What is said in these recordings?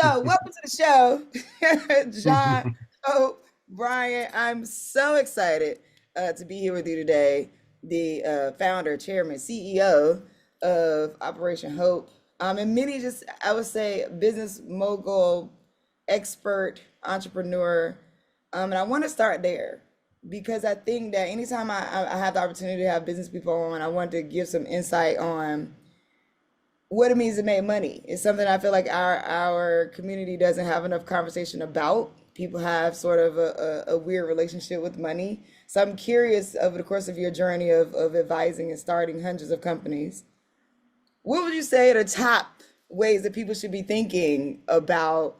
So, welcome to the show, John Hope Bryant. I'm so excited to be here with you today, the founder, chairman, CEO of Operation Hope. And many just, I would say, business mogul, expert, entrepreneur. And I want to start there because I think that anytime I have the opportunity to have business people on, I want to give some insight on what it means to make money. It's something I feel like our community doesn't have enough conversation about. People have sort of a weird relationship with money. So I'm curious, over the course of your journey of advising and starting hundreds of companies, what would you say are the top ways that people should be thinking about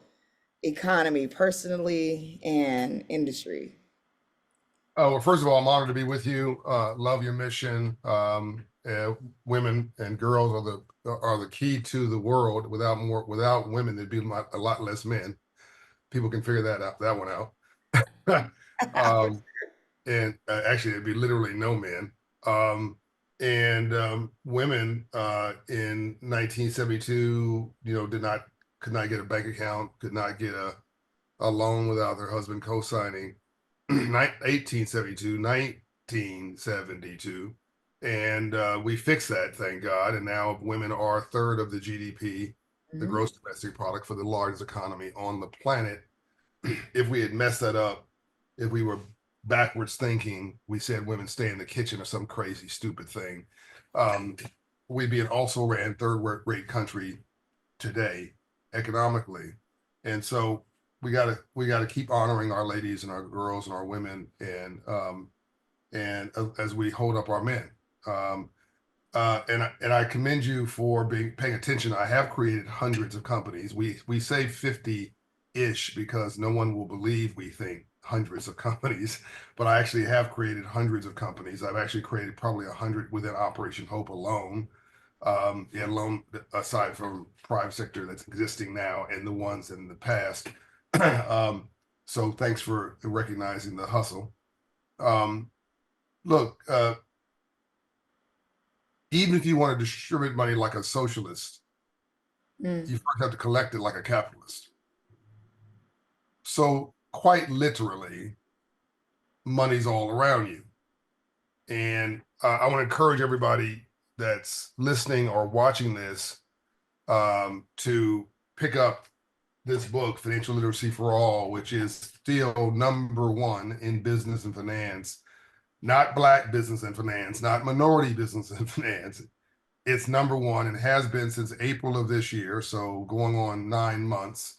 economy personally and industry? Well, first of all, I'm honored to be with you. Love your mission. Women and girls are the key to the world. Without women, there'd be a lot less men. People can figure that one out. um, and actually, it'd be literally no men. And women in 1972, could not get a bank account, could not get a loan without their husband co-signing. 1872, 1972. And we fixed that, thank God. And now women are a third of the GDP, the Mhm. gross domestic product, for the largest economy on the planet. If we had messed that up, if we were backwards thinking, we said women stay in the kitchen or some crazy, stupid thing, um, we'd be an also ran third rate country today economically. And so we gotta keep honoring our ladies and our girls and our women, and as we hold up our men. Um, and I commend you for paying attention. I have created hundreds of companies. We say 50-ish because no one will believe we think hundreds of companies, but I actually have created hundreds of companies. I've actually created probably 100 within Operation Hope alone. Alone, aside from private sector that's existing now and the ones in the past. um, so thanks for recognizing the hustle. Um, Look, even if you want to distribute money like a socialist, Mm. you first have to collect it like a capitalist. So quite literally, money's all around you. And I want to encourage everybody that's listening or watching this to pick up this book, Financial Literacy for All, which is still number one in business and finance, not Black business and finance, not minority business and finance. It's number one and has been since April of this year, so going on 9 months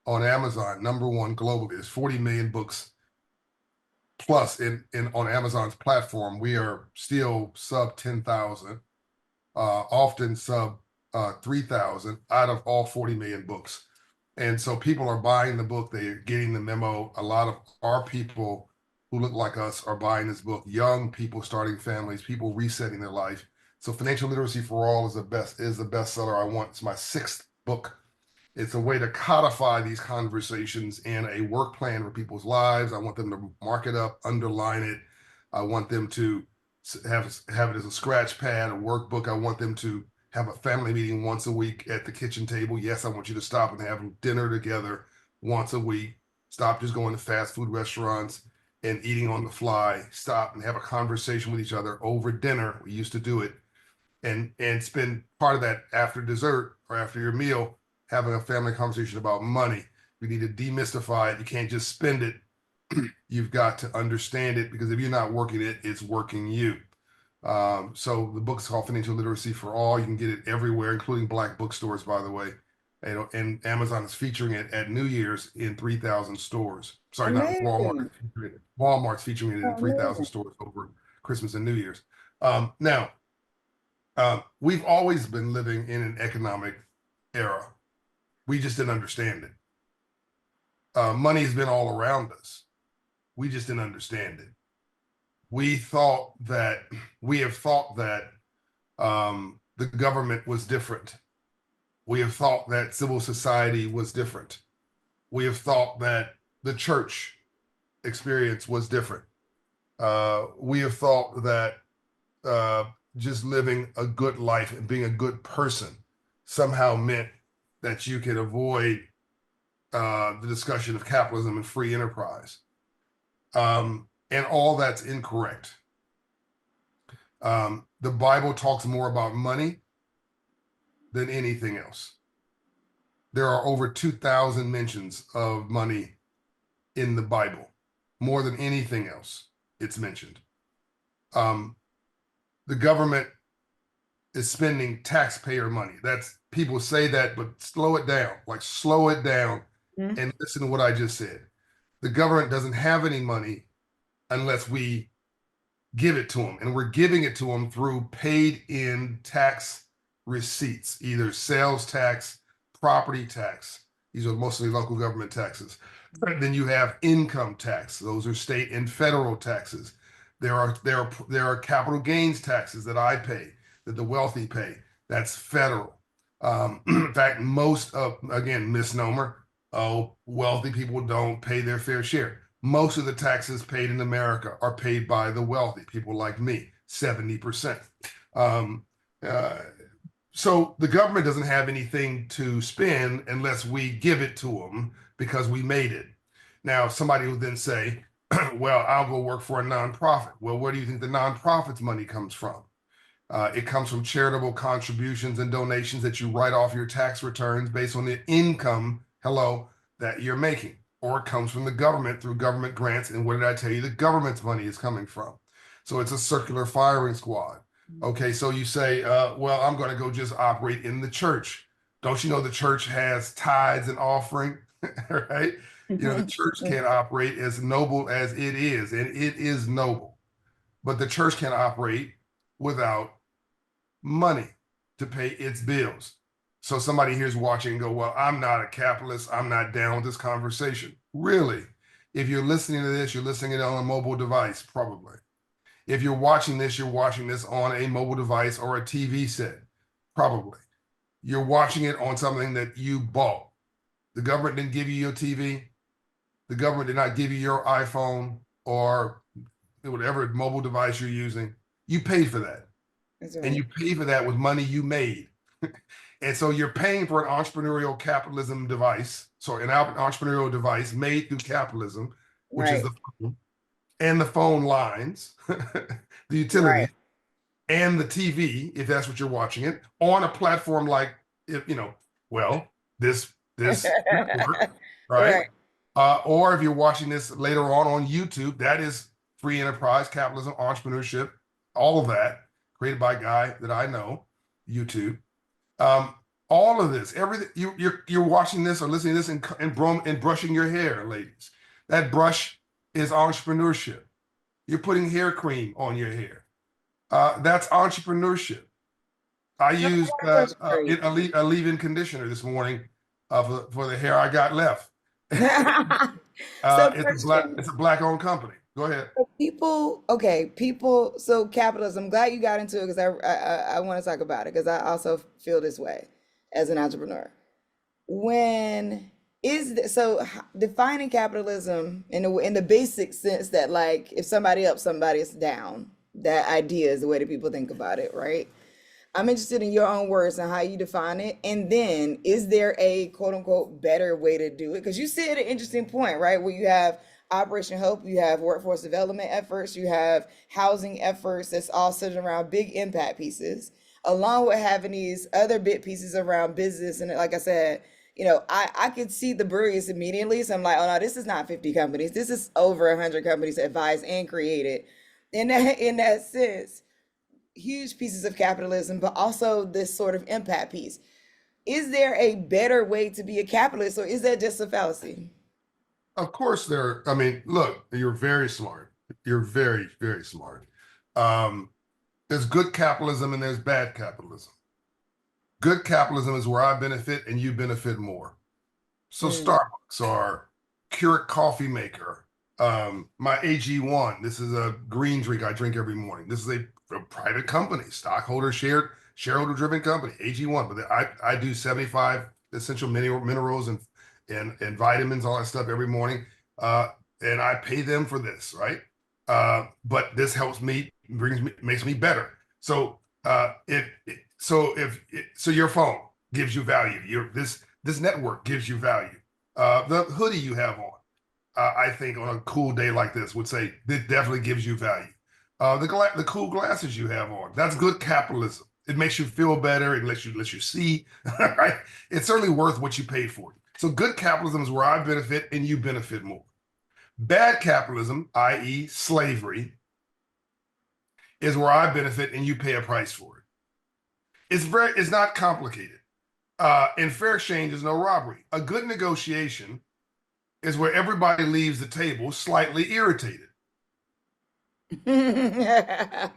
on Amazon, number one globally. There's 40 million books plus in on Amazon's platform. We are still sub 10,000, often sub 3,000 out of all 40 million books. And so people are buying the book, they're getting the memo. A lot of our people who look like us are buying this book, young people starting families, people resetting their life. So Financial Literacy for All is the bestseller I want. It's my sixth book. It's a way to codify these conversations in a work plan for people's lives. I want them to mark it up, underline it. I want them to have it as a scratch pad, a workbook. I want them to have a family meeting once a week at the kitchen table. Yes, I want you to stop and have dinner together once a week. Stop just going to fast food restaurants and eating on the fly. Stop and have a conversation with each other over dinner. We used to do it, and spend part of that after dessert or after your meal having a family conversation about money. We need to demystify it. You can't just spend it. You've got to understand it, because if you're not working it, it's working you. So the book is called Financial Literacy for All. You can get it everywhere, including Black bookstores, by the way. And Amazon is featuring it at New Year's in 3,000 stores. Sorry, not Walmart. Amazing. Walmart's featuring it Oh, in 3,000 amazing. stores over Christmas and New Year's. Now, we've always been living in an economic era. We just didn't understand it. Money's been all around us. We just didn't understand it. We thought that we have thought that the government was different. We have thought that civil society was different. We have thought that the church experience was different. We have thought that uh, just living a good life and being a good person somehow meant that you could avoid the discussion of capitalism and free enterprise. And all that's incorrect. The Bible talks more about money than anything else. There are over 2,000 mentions of money in the Bible, more than anything else it's mentioned. The government is spending taxpayer money. That's, people say that, but slow it down, like slow it down and listen to what I just said. The government doesn't have any money unless we give it to them, and we're giving it to them through paid in tax receipts, either sales tax, property tax. These are mostly local government taxes. Then you have income tax. Those are state and federal taxes. There are capital gains taxes that I pay, that the wealthy pay. That's federal. In fact, most of, again, misnomer, wealthy people don't pay their fair share. Most of the taxes paid in America are paid by the wealthy, people like me, 70%. So the government doesn't have anything to spend unless we give it to them because we made it. Now, somebody will then say, well, I'll go work for a nonprofit. Well, where do you think the nonprofit's money comes from? It comes from charitable contributions and donations that you write off your tax returns based on the income, that you're making. Or it comes from the government through government grants. And where did I tell you the government's money is coming from? So it's a circular firing squad. Okay, so you say, well, I'm going to go just operate in the church. Don't you know the church has tithes and offering, right? You know, the church can't operate as noble as it is, and it is noble. But the church can operate without money to pay its bills. So somebody here's watching and go, well, I'm not a capitalist. I'm not down with this conversation. Really? If you're listening to this, you're listening to it on a mobile device, probably. If you're watching this, you're watching this on a mobile device or a TV set, probably. You're watching it on something that you bought. The government didn't give you your TV. The government did not give you your iPhone or whatever mobile device you're using. You paid for that. That's right. And you pay for that with money you made. And so you're paying for an entrepreneurial capitalism device. So an entrepreneurial device made through capitalism, which is the phone, and the phone lines, the utilities, and the TV, if that's what you're watching it, on a platform like, this network, right? Or if you're watching this later on YouTube, that is free enterprise, capitalism, entrepreneurship, all of that created by a guy that I know, YouTube. All of this, everything, you're watching this or listening to this and brushing your hair, ladies. That brush is entrepreneurship. You're putting hair cream on your hair. That's entrepreneurship. I used a leave-in conditioner this morning for the hair I got left. It's a black-owned company. Go ahead. So capitalism, I'm glad you got into it because I want to talk about it because I also feel this way as an entrepreneur. Defining capitalism in the basic sense that, like, if somebody up, somebody is down, that idea is the way that people think about it, right? I'm interested in your own words and how you define it. And then, is there a quote unquote better way to do it? Because you said an interesting point, right? Where you have Operation Hope, you have workforce development efforts, you have housing efforts that's all centered around big impact pieces, along with having these other bit pieces around business. And like I said, I could see the brilliance immediately. So I'm like, oh no, this is not 50 companies. This is over 100 companies advised and created. In that sense, huge pieces of capitalism, but also this sort of impact piece. Is there a better way to be a capitalist, or is that just a fallacy? Of course I mean, look, you're very smart. You're very, very smart. There's good capitalism and there's bad capitalism. Good capitalism is where I benefit and you benefit more. So Starbucks or Keurig coffee maker, my AG1, this is a green drink I drink every morning. This is a private company, shareholder driven company, AG1. But I do 75 essential minerals and vitamins, all that stuff every morning. And I pay them for this, right? But this helps me, makes me better. So so your phone gives you value. This network gives you value. The hoodie you have on, I think on a cool day like this would say it definitely gives you value. The cool glasses you have on, that's good capitalism. It makes you feel better. It lets you see. Right? It's certainly worth what you paid for it. So good capitalism is where I benefit and you benefit more. Bad capitalism, i.e., slavery, is where I benefit and you pay a price for it. It's not complicated. In fair exchange is no robbery. A good negotiation is where everybody leaves the table slightly irritated I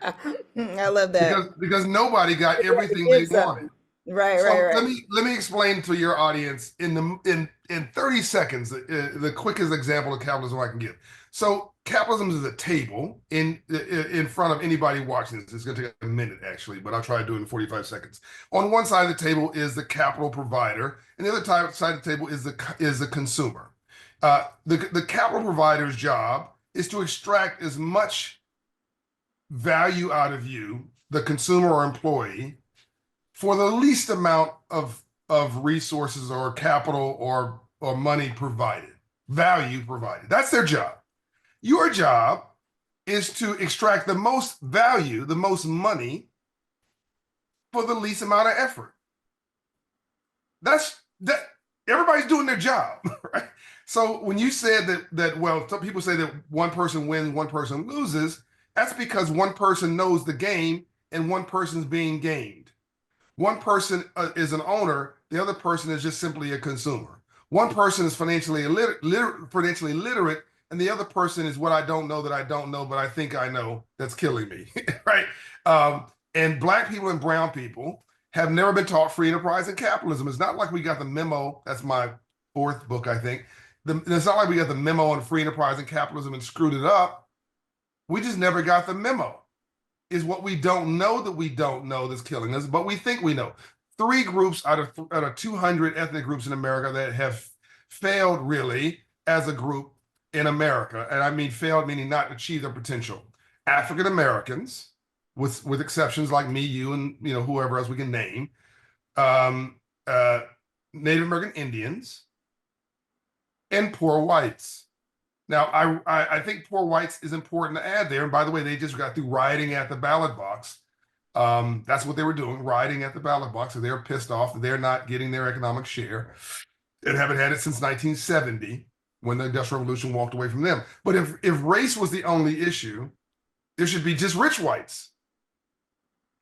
love that. because nobody got You have to everything they give wanted. something. Right, right, So let right. me let me explain to your audience in 30 seconds the quickest example of capitalism I can give. So capitalism is a table in front of anybody watching this. It's going to take a minute actually, but I'll try to do it in 45 seconds. On one side of the table is the capital provider, and the other side of the table is the consumer. The capital provider's job is to extract as much value out of you, the consumer or employee, for the least amount of resources or capital or money provided, value provided. That's their job. Your job is to extract the most value, the most money for the least amount of effort. That everybody's doing their job, right? So when you said that well, some people say that one person wins, one person loses, that's because one person knows the game and one person's being gamed. One person is an owner, the other person is just simply a consumer. One person is financially literate, and the other person is what I don't know that I don't know, but I think I know that's killing me, right? And Black people and brown people have never been taught free enterprise and capitalism. It's not like we got the memo. That's my fourth book, I think. It's not like we got the memo on free enterprise and capitalism and screwed it up. We just never got the memo. Is what we don't know that we don't know that's killing us, but we think we know. Three groups out of 200 ethnic groups in America that have failed really as a group in America, and I mean failed meaning not achieved their potential. African Americans, with exceptions like me, you, and whoever else we can name. Um, uh, Native American Indians and poor whites. Now, I think poor whites is important to add there. And by the way, they just got through rioting at the ballot box. That's what they were doing, rioting at the ballot box. So they're pissed off that they're not getting their economic share and haven't had it since 1970 when the Industrial Revolution walked away from them. But if race was the only issue, there should be just rich whites.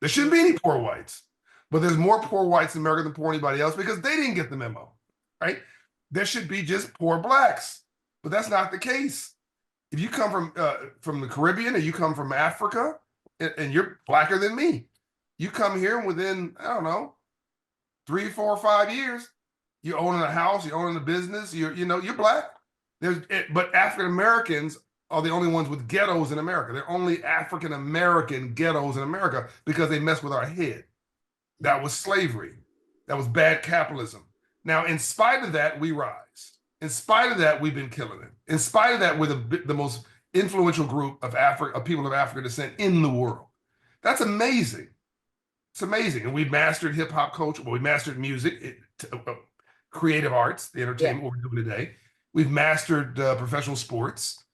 There shouldn't be any poor whites. But there's more poor whites in America than poor anybody else because they didn't get the memo, right? There should be just poor blacks. But that's not the case. If you come from the Caribbean or you come from Africa and you're blacker than me, you come here and within, I don't know, 3, 4, 5 years, you're owning a house, you're owning a business, you're black. But African Americans are the only ones with ghettos in America. They're only African American ghettos in America because they mess with our head. That was slavery. That was bad capitalism. Now, in spite of that, we rise. In spite of that, we've been killing it. In spite of that, we're the most influential group of people of African descent in the world. That's amazing. It's amazing. And we've mastered hip hop culture. Well, we mastered music, creative arts, the Yeah. entertainment we're doing today. We've mastered professional sports.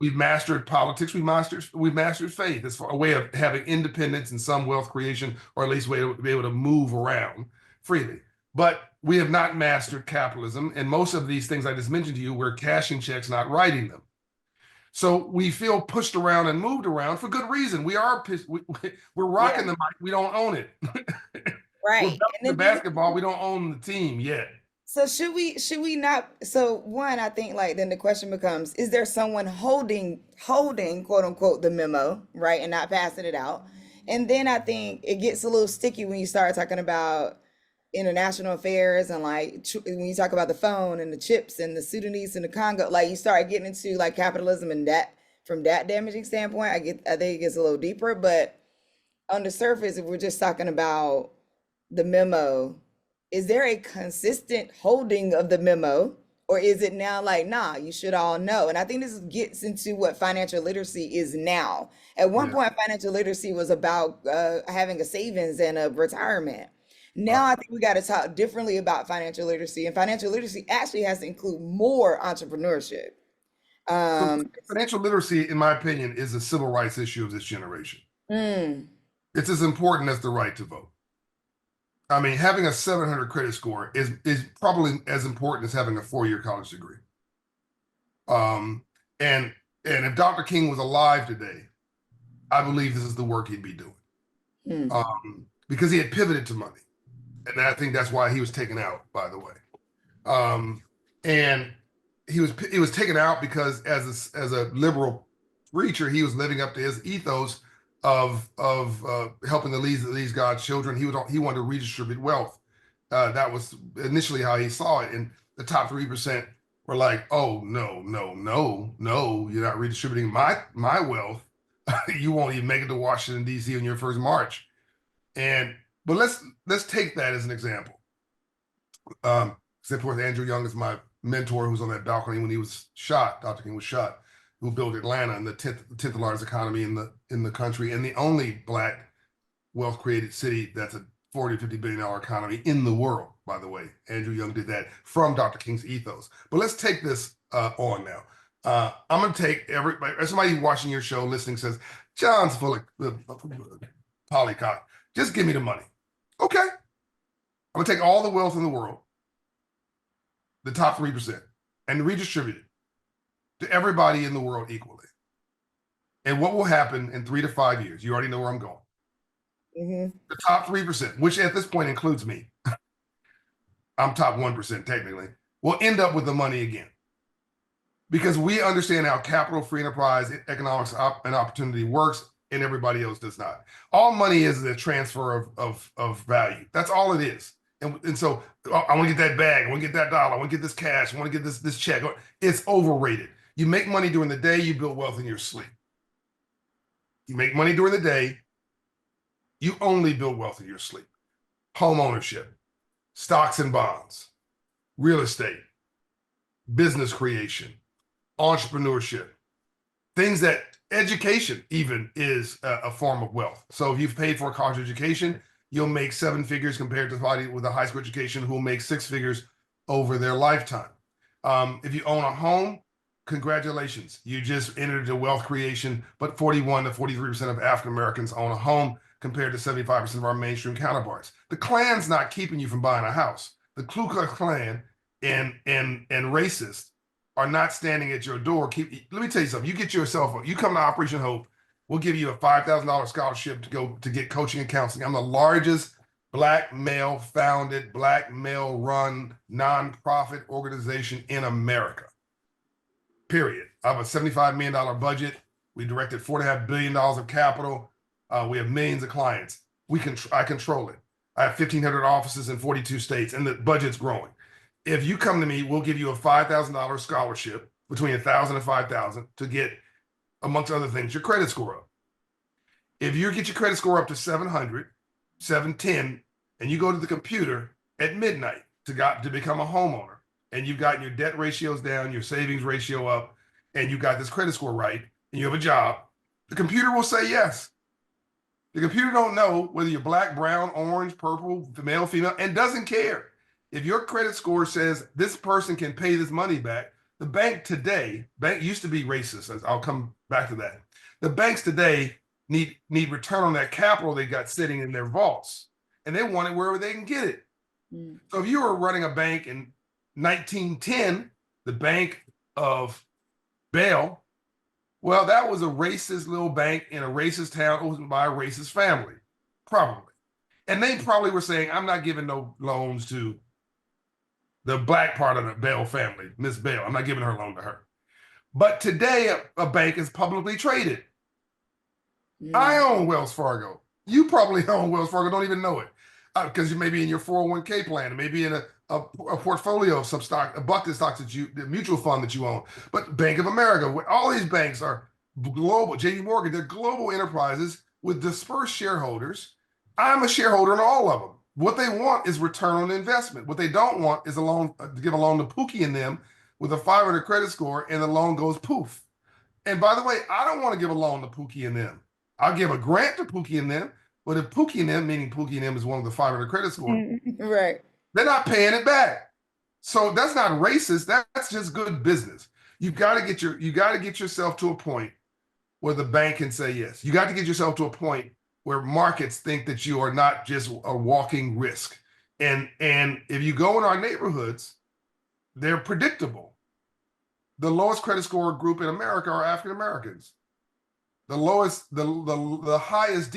We've mastered politics. We've mastered faith. It's a way of having independence and some wealth creation, or at least way to be able to move around freely. But we have not mastered capitalism. And most of these things I just mentioned to you, we're cashing checks, not writing them. So we feel pushed around and moved around for good reason. We're rocking the mic. We don't own it. Right. We're belting the basketball. We don't own the team yet. So should we not, so one, I think like then the question becomes, is there someone holding quote unquote the memo, right, and not passing it out? And then I think it gets a little sticky when you start talking about international affairs and like when you talk about the phone and the chips and the Sudanese and the Congo, like you start getting into like capitalism and that from that damaging standpoint. I think it gets a little deeper, but on the surface, if we're just talking about the memo, is there a consistent holding of the memo? Or is it now like, nah, you should all know? And I think this gets into what financial literacy is now. At one point, financial literacy was about having a savings and a retirement. Now I think we got to talk differently about financial literacy, and financial literacy actually has to include more entrepreneurship. So Um, financial literacy, in my opinion, is a civil rights issue of this generation. mm, It's as important as the right to vote. I mean, having a 700 credit score is probably as important as having a 4-year college degree. Um, and and if Dr. King was alive today, I believe this is the work he'd be doing. mm, Because he had pivoted to money, and I think that's why he was taken out. By the way, um, and he was taken out because as a liberal preacher, he was living up to his ethos of helping to lead God's children. He wanted to redistribute wealth. That was initially how he saw it, and the top 3% were like, "Oh no, no, no, no! You're not redistributing my wealth. You won't even make it to Washington D.C. on your first march." And but let's take that as an example. Except for Andrew Young is my mentor, who's on that balcony when he was shot. Dr. King was shot, who built Atlanta, and the tenth largest economy in the country, and the only black wealth created city that's a 40-50 billion dollar economy in the world. By the way, Andrew Young did that from Dr. King's ethos. But let's take this on now. I'm going to take somebody watching your show, listening, says John's full of polycock. Just give me the money. Okay. I'm going to take all the wealth in the world, the top 3%, and redistribute it to everybody in the world equally. And what will happen in 3 to 5 years? You already know where I'm going. mm-hmm. The top 3%, which at this point includes me, I'm top 1% technically, will end up with the money again. Because we understand how capital-free enterprise, economics, and opportunity works, and everybody else does not. All money is a transfer of value. That's all it is. And so I want to get that bag. I want to get that dollar. I want to get this cash. I want to get this check. It's overrated. You make money during the day. You build wealth in your sleep. You make money during the day. You only build wealth in your sleep. Home ownership, stocks and bonds, real estate, business creation, entrepreneurship, things that education even is a form of wealth. So if you've paid for a college education, you'll make 7 figures compared to somebody with a high school education who will make 6 figures over their lifetime. If you own a home, congratulations. You just entered into wealth creation, but 41 to 43% of African Americans own a home compared to 75% of our mainstream counterparts. The Klan's not keeping you from buying a house. The Ku Klux Klan and racists are not standing at your door. Let me tell you something. You get yourself, you come to Operation Hope, we'll give you a $5,000 scholarship to get coaching and counseling. I'm the largest Black male founded, Black male run nonprofit organization in America. Period. I have a $75 million budget. We directed $4.5 billion of capital. We have millions of clients. I control it. I have 1,500 offices in 42 states, and the budget's growing. If you come to me, we'll give you a $5,000 scholarship, between $1,000 and $5,000, to get, amongst other things, your credit score up. If you get your credit score up to 700, 710, and you go to the computer at midnight to become a homeowner, and you've gotten your debt ratios down, your savings ratio up, and you got this credit score right, and you have a job, the computer will say yes. The computer don't know whether you're black, brown, orange, purple, male, female, and doesn't care. If your credit score says this person can pay this money back, the bank used to be racist. I'll come back to that. The banks today need return on that capital they got sitting in their vaults, and they want it wherever they can get it. Mm. So if you were running a bank in 1910, the Bank of Bell, well, that was a racist little bank in a racist town owned by a racist family, probably. And they probably were saying, I'm not giving no loans to the black part of the Bell family, Miss Bell. I'm not giving her loan to her. But today, a bank is publicly traded. Mm. I own Wells Fargo. You probably own Wells Fargo, don't even know it. Because you may be in your 401k plan, maybe in a portfolio of some stock, a bucket of stocks the mutual fund that you own. But Bank of America, all these banks are global. JP Morgan, they're global enterprises with dispersed shareholders. I'm a shareholder in all of them. What they want is return on investment. What they don't want is to give a loan to Pookie and them with a 500 credit score, and the loan goes poof. And by the way, I don't want to give a loan to Pookie and them. I'll give a grant to Pookie and them, But if Pookie and them, meaning Pookie and them is one of the 500 credit score, Right. they're not paying it back. So that's not racist. That's just good business. You got to get yourself to a point where the bank can say yes. You got to get yourself to a point where markets think that you are not just a walking risk. And if you go in our neighborhoods, they're predictable. The lowest credit score group in America are African Americans. The highest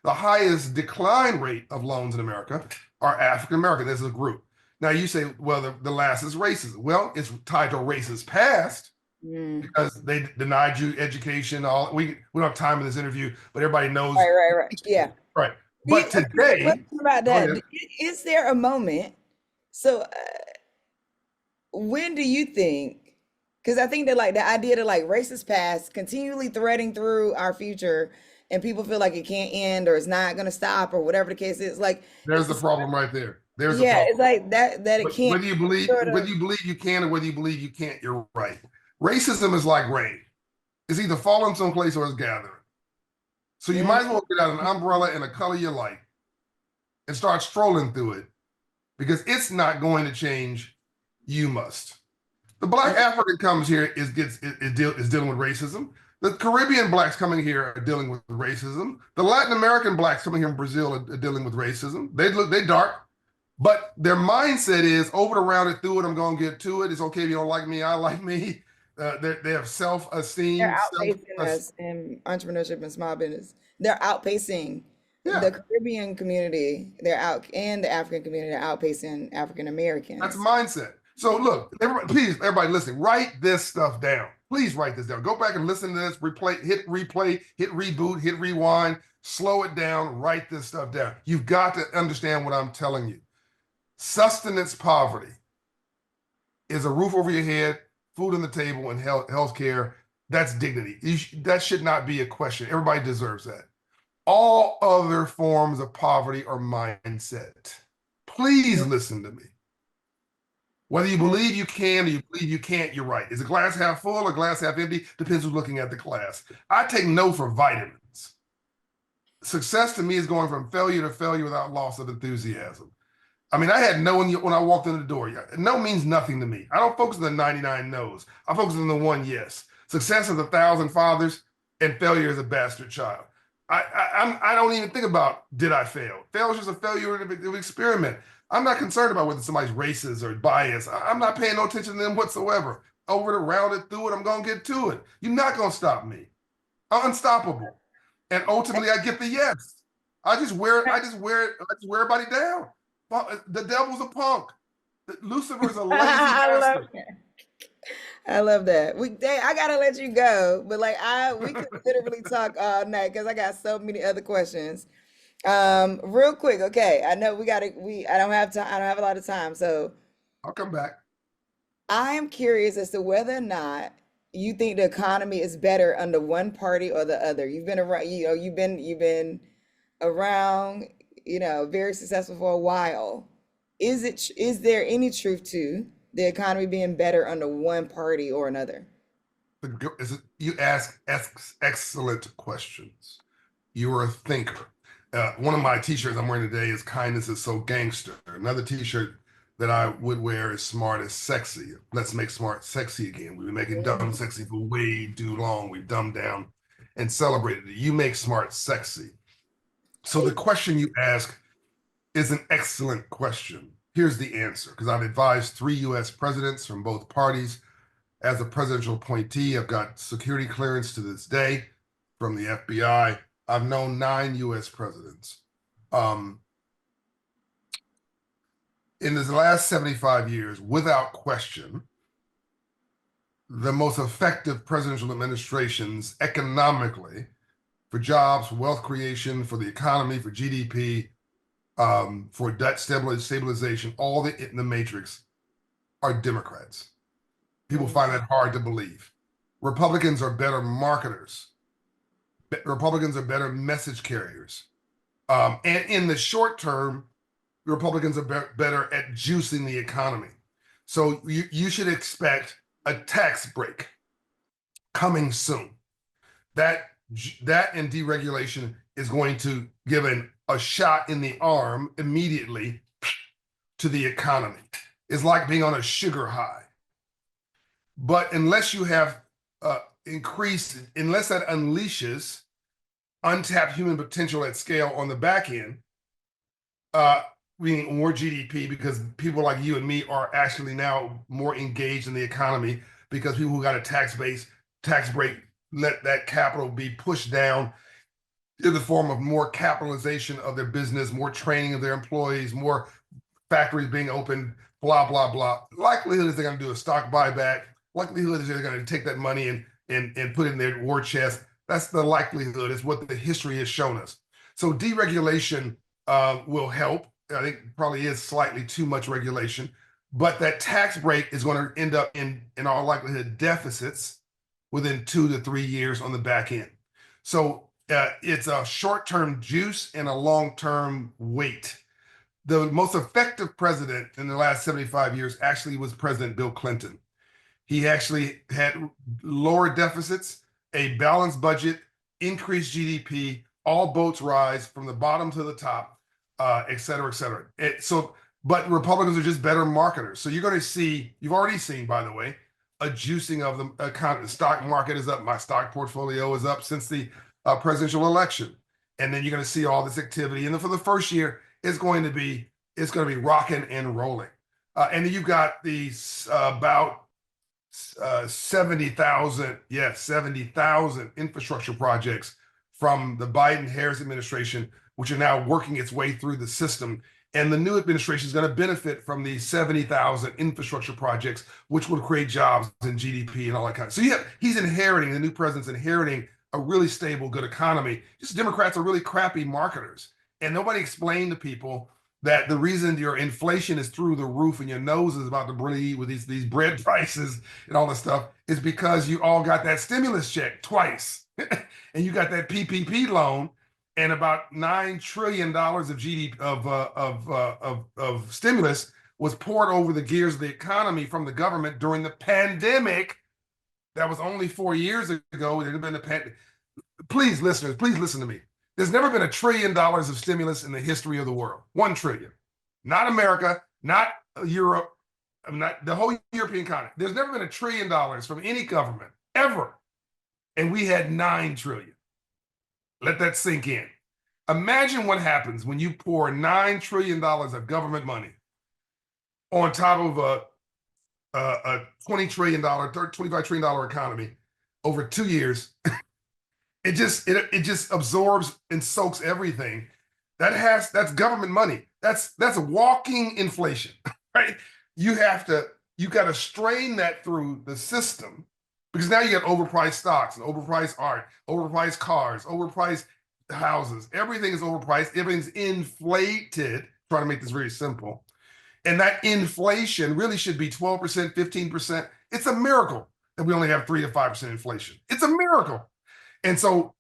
the highest decline rate of loans in America are African American as a group. Now you say, well, the last is racism. Well, it's tied to racist past because they denied you education. We don't have time in this interview, but everybody knows. Right. Yeah. Right. But today, about that, is there a moment? So, when do you think? Because I think that like the idea that like racist past continually threading through our future, and people feel like it can't end or it's not going to stop or whatever the case is. Like, there's the problem right there. There's yeah, the problem. it's like that it can't. Whether you believe you can or whether you believe you can't, you're right. Racism is like rain. It's either falling someplace or it's gathering. So you might as well get out an umbrella and a color you like and start strolling through it because it's not going to change. You must. The Black African comes here is dealing with racism. The Caribbean blacks coming here are dealing with racism. The Latin American blacks coming here in Brazil are dealing with racism. They dark, but their mindset is over it, around it, through it. I'm going to get to it. It's okay if you don't like me. I like me. They have self-esteem. They're outpacing us in entrepreneurship and small business. They're outpacing the Caribbean community. They're out, and the African community are outpacing African Americans. That's mindset. So look, everybody listening, write this stuff down. Please write this down. Go back and listen to this, hit replay, hit reboot, hit rewind, slow it down, write this stuff down. You've got to understand what I'm telling you. Sustenance poverty is a roof over your head, food on the table, and health care. That's dignity. That should not be a question. Everybody deserves that. All other forms of poverty are mindset. Please listen to me. Whether you believe you can or you believe you can't, you're right. Is the glass half full or glass half empty? Depends who's looking at the glass. I take no for vitamins. Success to me is going from failure to failure without loss of enthusiasm. I mean, I had no when I walked in the door. No means nothing to me. I don't focus on the 99 no's. I focus on the one yes. Success is 1,000 fathers, and failure is a bastard child. I don't even think about did I fail. Failure is just a failure of an experiment. I'm not concerned about whether somebody's racist or biased. I'm not paying no attention to them whatsoever. Over it, around it, through it, I'm going to get to it. You're not going to stop me. I'm unstoppable. And ultimately, I get the yes. I just wear everybody down. The devil's a punk. Lucifer's a lazy bastard. I love that. I gotta let you go, but like we could literally talk all night because I got so many other questions. Real quick, okay. I know I don't have time. I don't have a lot of time, so I'll come back. I am curious as to whether or not you think the economy is better under one party or the other. You've been around, you've been around, very successful for a while. Is there any truth to the economy being better under one party or another? You ask excellent questions. You are a thinker. One of my t-shirts I'm wearing today is "Kindness is so gangster." Another t-shirt that I would wear is "Smart is sexy." Let's make smart sexy again. We've been making dumb sexy for way too long. We've dumbed down and celebrated it. You make smart sexy. So the question you ask is an excellent question. Here's the answer, because I've advised 3 U.S. presidents from both parties. As a presidential appointee, I've got security clearance to this day from the FBI. I've known 9 U.S. presidents. In the last 75 years, without question, the most effective presidential administrations economically, for jobs, for wealth creation, for the economy, for GDP, for debt stabilization, all in the matrix are Democrats. People find that hard to believe. Republicans are better marketers. Republicans are better message carriers. And in the short term, Republicans are better at juicing the economy. So you should expect a tax break coming soon. That and deregulation is going to give a shot in the arm immediately to the economy. It's like being on a sugar high. But unless you have unless that unleashes untapped human potential at scale on the back end, meaning more GDP, because people like you and me are actually now more engaged in the economy because people who got a tax break, let that capital be pushed down in the form of more capitalization of their business, more training of their employees, more factories being opened, blah, blah, blah. Likelihood is they're going to do a stock buyback. Likelihood is they're going to take that money and put it in their war chest. That's the likelihood. It's what the history has shown us. So deregulation will help. I think probably is slightly too much regulation, but that tax break is going to end up in all likelihood deficits within 2 to 3 years on the back end. So it's a short-term juice and a long-term wait. The most effective president in the last 75 years actually was President Bill Clinton. He actually had lower deficits, a balanced budget, increased GDP, all boats rise from the bottom to the top, et cetera, et cetera. But Republicans are just better marketers. So you're going to see, you've already seen, by the way, a juicing of the economy. The stock market is up. My stock portfolio is up since the presidential election. And then you're going to see all this activity. And then for the first year, it's going to be rocking and rolling. And then you've got these about 70,000 infrastructure projects from the Biden-Harris administration, which are now working its way through the system. And the new administration is going to benefit from these 70,000 infrastructure projects, which will create jobs and GDP and all that kind of. So the new president's inheriting a really stable, good economy. Just Democrats are really crappy marketers. And nobody explained to people that the reason your inflation is through the roof and your nose is about to bleed with these bread prices and all this stuff is because you all got that stimulus check twice. And you got that PPP loan and about $9 trillion of GDP of stimulus was poured over the gears of the economy from the government during the pandemic. That was only 4 years ago. There had been a pandemic. Please, listeners, please listen to me. There's never been $1 trillion of stimulus in the history of the world. 1 trillion. Not America, not Europe, not the whole European continent. There's never been $1 trillion from any government, ever. And we had 9 trillion. Let that sink in. Imagine what happens when you pour $9 trillion of government money on top of a $20 trillion, $25 trillion economy over 2 years. It just absorbs and soaks everything. That's government money. That's walking inflation, right? You got to strain that through the system because now you got overpriced stocks and overpriced art, overpriced cars, overpriced houses. Everything is overpriced. Everything's inflated. Trying to make this very simple. And that inflation really should be 12%, 15%. It's a miracle that we only have 3 to 5% inflation. It's a miracle. And so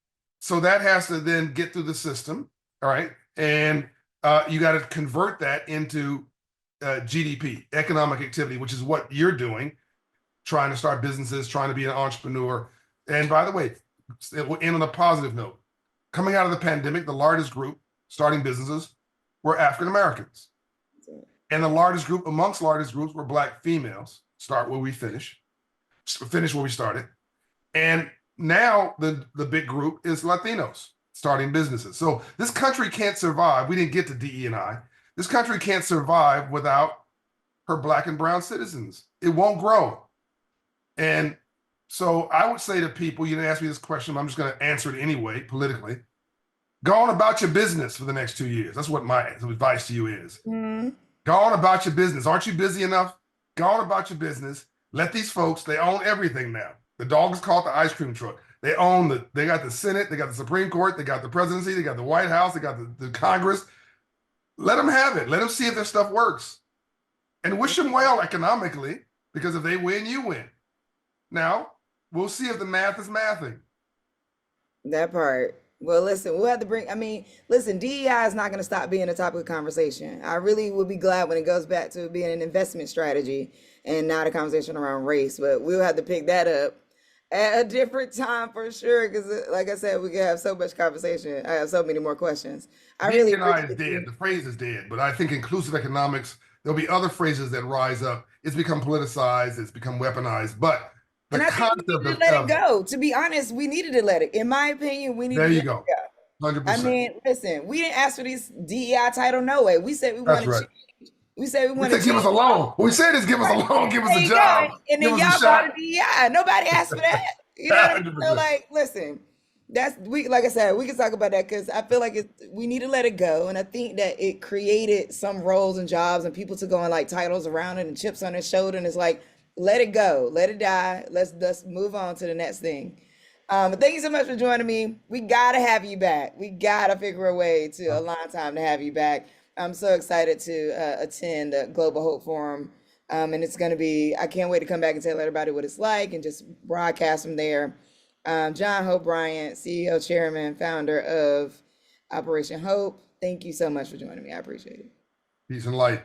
that has to then get through the system, all right? And you got to convert that into GDP, economic activity, which is what you're doing, trying to start businesses, trying to be an entrepreneur. And by the way, it will end on a positive note. Coming out of the pandemic, the largest group starting businesses were African Americans. And the largest group amongst largest groups were Black females. Start where we finish where we started. And now the big group is Latinos starting businesses. So this country can't survive. We didn't get to DE&I. This country can't survive without her Black and brown citizens. It won't grow. And so I would say to people, you didn't ask me this question, but I'm just going to answer it anyway, politically. Go on about your business for the next 2 years. That's what my advice to you is. Mm. Go on about your business. Aren't you busy enough? Go on about your business. Let these folks, they own everything now. The dog is called the ice cream truck. They got the Senate, they got the Supreme Court, they got the presidency, they got the White House, they got the Congress. Let them have it. Let them see if their stuff works. And wish them well economically, because if they win, you win. Now, we'll see if the math is mathing. That part. Well, listen, we'll have to listen, DEI is not going to stop being a topic of conversation. I really will be glad when it goes back to being an investment strategy and not a conversation around race, but we'll have to pick that up. at a different time for sure. Because, like I said, we can have so much conversation. I have so many more questions. I really DEI is appreciate dead. you. The phrase is dead. But I think inclusive economics, there'll be other phrases that rise up. It's become politicized, it's become weaponized. But the And I think we concept needed to let it of go. To be honest, we needed to let it. In my opinion, we there needed to you let go. it go. I 100%. mean, listen, we didn't ask for this DEI title, no way. We said we That's wanted right. change. We said we We wanted said give us change. a loan. What we said is give us a Right. loan, give us There a you go. job, And give then us a y'all brought a shot. DEI. Nobody asked for that. You know what I mean? So 100%. like, listen, that's we like I said, we can talk about that because I feel like we need to let it go. And I think that it created some roles and jobs and people to go and like titles around it and chips on their shoulder. And it's like, let it go, let it die. Let's move on to the next thing. But thank you so much for joining me. We gotta have you back. We gotta figure a way to align time to have you back. I'm so excited to attend the Global Hope Forum. And it's going to be, I can't wait to come back and tell everybody what it's like and just broadcast from there. John Hope Bryant, CEO, Chairman, founder of Operation Hope. Thank you so much for joining me. I appreciate it. Peace and light.